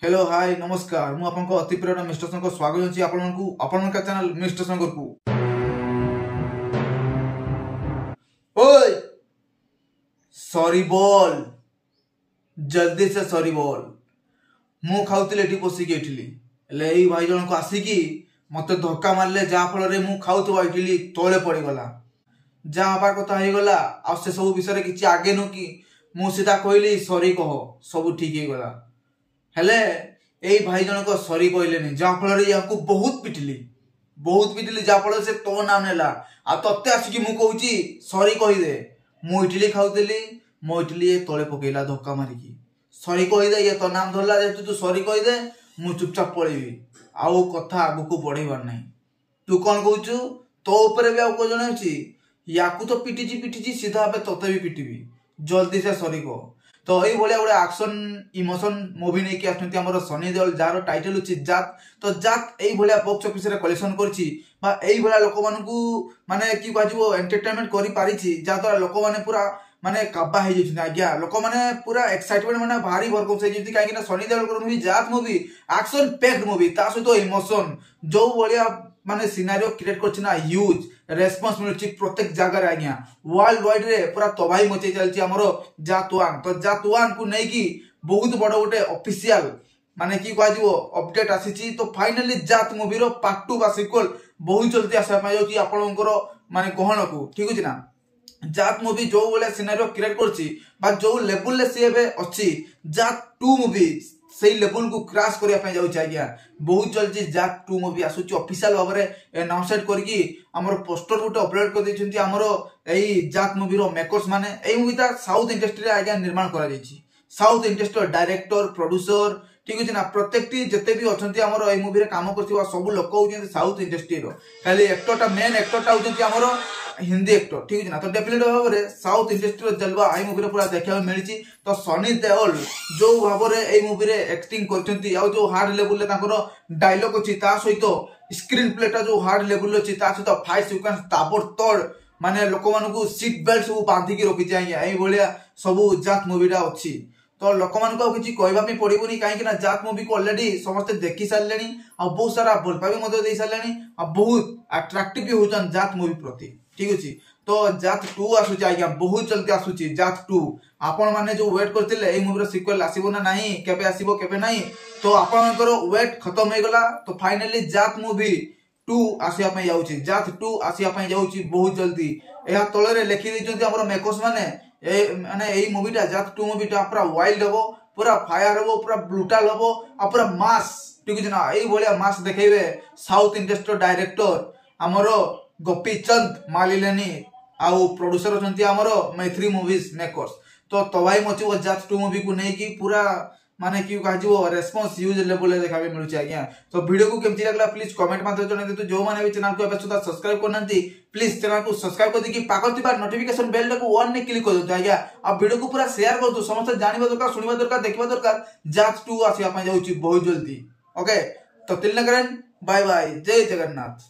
Hello hi नमस्कार मु आपन को अति प्रिय मिस्टर शंकर स्वागत अछि आपन का चैनल मिस्टर शंकर को। ओए सॉरी बोल, जल्दी से सॉरी बोल। मु खाउतिले एठी बसिकी इटली ले एई भाई जन को आसिकी मते धक्का मारले जा फल रे मु खाउतबा इटली तोळे पड़ी गला। जा हबार कथा हे गला आ से सब विषय किछि आगे न कि मु सीधा कहली सॉरी कहो सब ठीक हे गला। हेले एई भाई जन को सॉरी कहलेनी जा फल रे याकू बहुत पिटली जा फल से तो नाम नेला आ तत्ते आसिकी मु कहूची सॉरी कहि दे। मु इटली खाउतली मो इटली तोळे पकेला धक्का मारिकी सॉरी कहि दे ये तो नाम धरला जे तू सॉरी कहि दे मु चुपचाप पळेबी आउ कथा आगु को बढ़ेबार नाही। तू कोन कहूचू तो ऊपर भी आउ को जणाउची याकू तो पिटिची सीधा बे तोते भी पिटिबी जल्दी से सॉरी को। तो यही भाया गोटे एक्शन इमोशन मूवी नहीं कि आसुंती हमर सनी देओल जार टाइटल होची जात। तो जात यही भाया बॉक्स ऑफिस रे कलेक्शन करची बा यही भाया लोक मानकू माने की कहजिवो एंटरटेनमेंट करि पारिची जा द्वारा लोक माने पूरा माने काबा हे जइछ आज्ञा लोक माने पूरा एक्साइटमेंट माने भारी भरकम से जइती काहे कि ना सनी देओल को मूवी जात मूवी एक्शन पैक्ड मूवी ता सहित इमोशन जो भाया माने सिनेरियो क्रिएट करछि ना ह्यूज रेस्पॉन्स मिलछि प्रत्येक जगह रे आज्ञा वर्ल्ड वाइड रे पूरा तबाही मचे चलछि हमरो जातवान। तो जातवान को नै कि बहुत बड़ गोटे ऑफिशियल माने की कहजिवो अपडेट आसीछि। तो फाइनली जात मूवी रो पार्ट 2 बा सिक्वल बहुत जल्दी आसा पाइ जाउछि आपनकर माने गहन को ठीक अछि ना। जात मूवी जो बोले सिनेरियो क्रिएट करछि बा जो लेवल ले से अछि जात 2 मूवी सही लेवल को क्रॉस करिया पे जाउछि आज्ञा बहुत जल्दी जात 2 मूवी आसुछि ऑफिशियल भाव रे अनाउंसमेंट करके हमर पोस्टर गोटे अपलोड कर दैछन्ती हमर एई जात मूवी रो मेकर्स माने एई मूवी ता साउथ इंडस्ट्री रे आज्ञा निर्माण करा जाइछि। साउथ इंडस्ट्री डायरेक्टर प्रोड्यूसर ठीक अछि ना प्रत्येकटी जते भी अछन्ती हमर एई मूवी रे काम करथिबा सब लोक होउछन्ती साउथ इंडस्ट्री रो खाली एक्टरटा मेन एक्टरटा होउछन्ती हमर हिंदी एक्टर ठीक अछि ना। तो डेफिनेटली भाव रे साउथ इंडस्ट्री रो जलवा आई मूवी रे पूरा देखा मिलिछि। तो सनी देओल जो भाव रे एई मूवी रे एक्टिंग करछन्ती आ जो हार्ड लेवल ले ताकर डायलॉग अछि ता सहित स्क्रीन प्ले टा जो हार्ड लेवल अछि ता सहित फाइट सीक्वेंस ताबड़ तोड़ माने लोक मानकू सीट बेल्ट सब बांधी के रखि जाय एई भलिया सब जात मूवी टा अछि। तो लोक मानकू किछि कहबा पे पड़िबोनी काहे कि ना जात मूवी को ऑलरेडी समस्त देखि सारलेनी आ बहुत सारा भलपा भी मदद दे सारलेनी आ बहुत अट्रैक्टिव भी होचन जात मूवी प्रति ठीक अछि। तो जात 2 आसुछि आज्ञा बहुत जल्दी आसुछि जात 2 आपण माने जो वेट करथिले एई मूवी रो सिक्वल आसीबो ना नाही केबे आसीबो केबे नाही तो आपनकर वेट खत्म हे गला। तो फाइनली जात मूवी 2 आसिया पे जाउछि जात 2 आसिया पे जाउछि बहुत जल्दी एहा तळे रे लिखि दैछन्ती हमर मेकर्स माने माने एई मूवीटा जात 2 मूवीटा पूरा वाइल्ड हबो पूरा फायर हबो पूरा ब्रूटल हबो आ पूरा मास ठीक अछि ना। एई भलिया मास देखेबे साउथ इंडस्ट्री डायरेक्टर हमर गोपीचंद मालिलेनी आउ प्रोड्यूसर अछन्ती हमर मैत्री मूवीज मेकर्स। तो तबाही मचिबो जात 2 मूवी को नै कि पूरा माने कि कहजिवो रेस्पॉन्स यूज लेवल ले देखाबे मिलुछि आज्ञा। तो वीडियो को केमति लागला प्लीज कमेंट माध्यम जने देतु जो माने भी चैनल को एबे सुधा सब्सक्राइब करनंती प्लीज चैनल को सब्सक्राइब कर दिकी पाकर तिबा नोटिफिकेशन बेल को ऑन ने क्लिक कर दो आज्ञा। अब वीडियो को पूरा शेयर कर दो समस्त जानिबा दरकार सुनिबा दरकार देखिबा दरकार जात 2 आसिया पे जाउछि बहुत जल्दी ओके। तो तिलना करें बाय बाय जय जगन्नाथ।